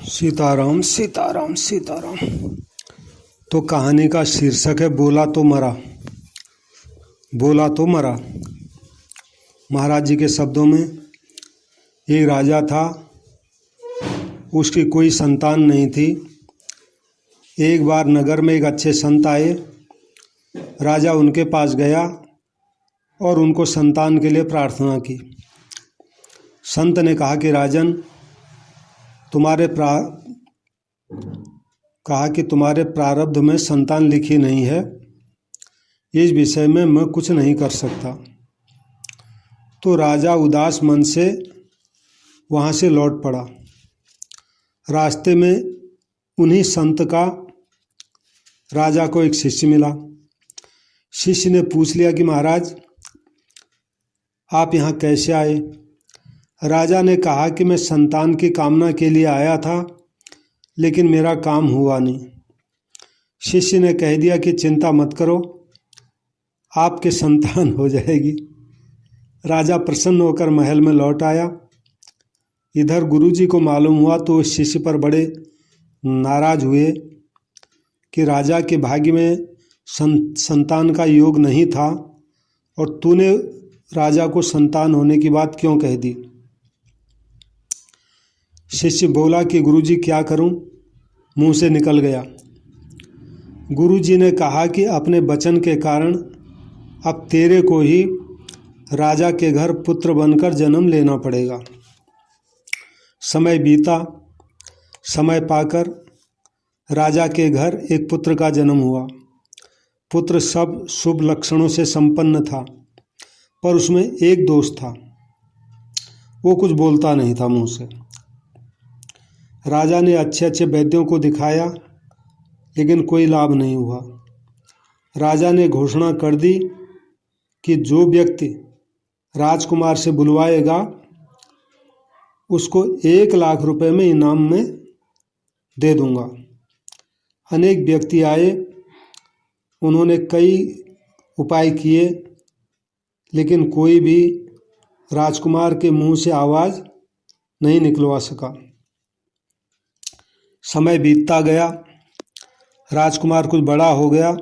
सीताराम सीताराम सीताराम। तो कहानी का शीर्षक है बोला तो मरा। बोला तो मरा। महाराज जी के शब्दों में, एक राजा था, उसकी कोई संतान नहीं थी। एक बार नगर में एक अच्छे संत आए। राजा उनके पास गया और उनको संतान के लिए प्रार्थना की। संत ने कहा कि राजन, तुम्हारे प्रारब्ध में संतान लिखी नहीं है, इस विषय में मैं कुछ नहीं कर सकता। तो राजा उदास मन से वहाँ से लौट पड़ा। रास्ते में उन्हीं संत का राजा को एक शिष्य मिला। शिष्य ने पूछ लिया कि महाराज, आप यहाँ कैसे आए? राजा ने कहा कि मैं संतान की कामना के लिए आया था, लेकिन मेरा काम हुआ नहीं। शिष्य ने कह दिया कि चिंता मत करो, आपके संतान हो जाएगी। राजा प्रसन्न होकर महल में लौट आया। इधर गुरुजी को मालूम हुआ तो उस शिष्य पर बड़े नाराज हुए कि राजा के भाग्य में संतान का योग नहीं था और तूने राजा को संतान होने की बात क्यों कह दी? शिष्य बोला कि गुरुजी क्या करूं, मुंह से निकल गया। गुरुजी ने कहा कि अपने वचन के कारण अब तेरे को ही राजा के घर पुत्र बनकर जन्म लेना पड़ेगा। समय बीता। समय पाकर राजा के घर एक पुत्र का जन्म हुआ। पुत्र सब शुभ लक्षणों से संपन्न था, पर उसमें एक दोष था, वो कुछ बोलता नहीं था मुंह से। राजा ने अच्छे अच्छे वैद्यों को दिखाया, लेकिन कोई लाभ नहीं हुआ। राजा ने घोषणा कर दी कि जो व्यक्ति राजकुमार से बुलवाएगा उसको 1,00,000 रुपए में इनाम में दे दूंगा। अनेक व्यक्ति आए, उन्होंने कई उपाय किए, लेकिन कोई भी राजकुमार के मुंह से आवाज़ नहीं निकलवा सका। समय बीतता गया। राजकुमार कुछ बड़ा हो गया।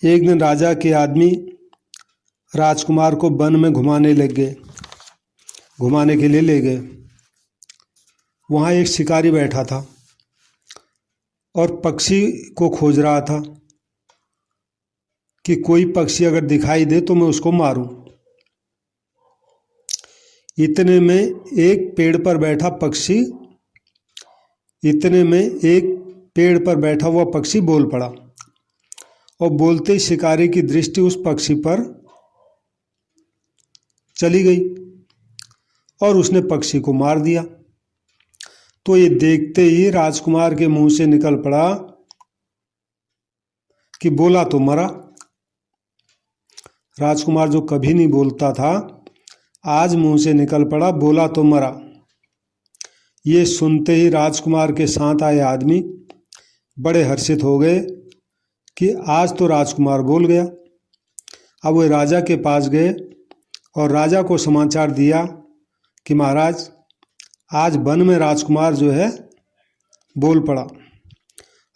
एक दिन राजा के आदमी राजकुमार को वन में घुमाने के लिए ले गए। वहाँ एक शिकारी बैठा था और पक्षी को खोज रहा था कि कोई पक्षी अगर दिखाई दे तो मैं उसको मारूं। इतने में एक पेड़ पर बैठा हुआ पक्षी बोल पड़ा और बोलते ही शिकारी की दृष्टि उस पक्षी पर चली गई और उसने पक्षी को मार दिया। तो ये देखते ही राजकुमार के मुंह से निकल पड़ा कि बोला तो मरा। राजकुमार जो कभी नहीं बोलता था, आज मुंह से निकल पड़ा बोला तो मरा। ये सुनते ही राजकुमार के साथ आए आदमी बड़े हर्षित हो गए कि आज तो राजकुमार बोल गया। अब वे राजा के पास गए और राजा को समाचार दिया कि महाराज, आज वन में राजकुमार जो है बोल पड़ा।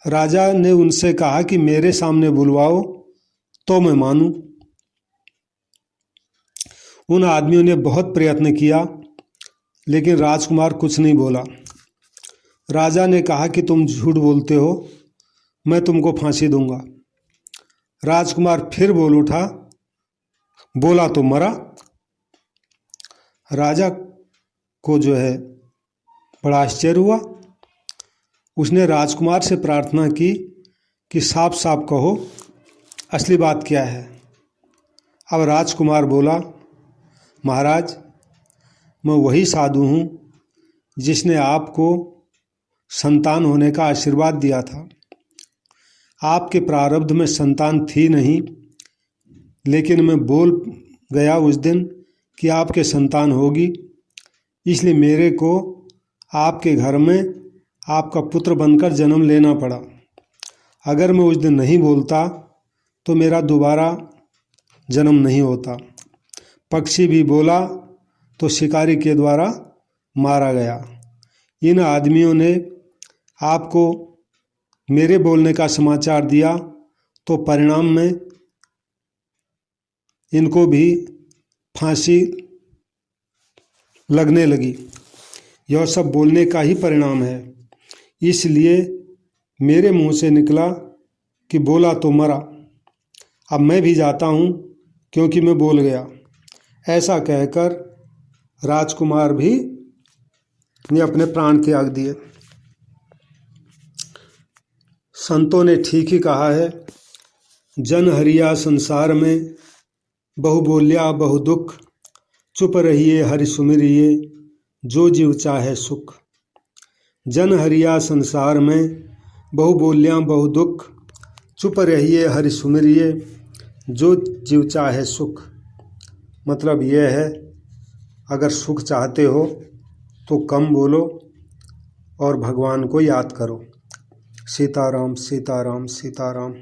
राजा ने उनसे कहा कि मेरे सामने बुलवाओ तो मैं मानूं। उन आदमियों ने बहुत प्रयत्न किया, लेकिन राजकुमार कुछ नहीं बोला। राजा ने कहा कि तुम झूठ बोलते हो, मैं तुमको फांसी दूंगा। राजकुमार फिर बोल उठा, बोला तो मरा। राजा को जो है बड़ा आश्चर्य हुआ। उसने राजकुमार से प्रार्थना की कि साफ साफ कहो, असली बात क्या है। अब राजकुमार बोला, महाराज, मैं वही साधु हूँ जिसने आपको संतान होने का आशीर्वाद दिया था। आपके प्रारब्ध में संतान थी नहीं, लेकिन मैं बोल गया उस दिन कि आपके संतान होगी, इसलिए मेरे को आपके घर में आपका पुत्र बनकर जन्म लेना पड़ा। अगर मैं उस दिन नहीं बोलता तो मेरा दोबारा जन्म नहीं होता। पक्षी भी बोला तो शिकारी के द्वारा मारा गया। इन आदमियों ने आपको मेरे बोलने का समाचार दिया तो परिणाम में इनको भी फांसी लगने लगी। यह सब बोलने का ही परिणाम है। इसलिए मेरे मुंह से निकला कि बोला तो मरा, अब मैं भी जाता हूँ क्योंकि मैं बोल गया। ऐसा कहकर राजकुमार भी ने अपने प्राण त्याग दिए। संतों ने ठीक ही कहा है, जन हरिया संसार में, बहु बोलिया बहु दुख, चुप रहिए हरि सुमिरिए, जो जीव चाहे सुख। जन हरिया संसार में, बहु बोलिया बहु दुख, चुप रहिए हरि सुमिरिए, जो जीव चाहे सुख। मतलब यह है, अगर सुख चाहते हो तो कम बोलो और भगवान को याद करो। सीताराम सीताराम सीताराम।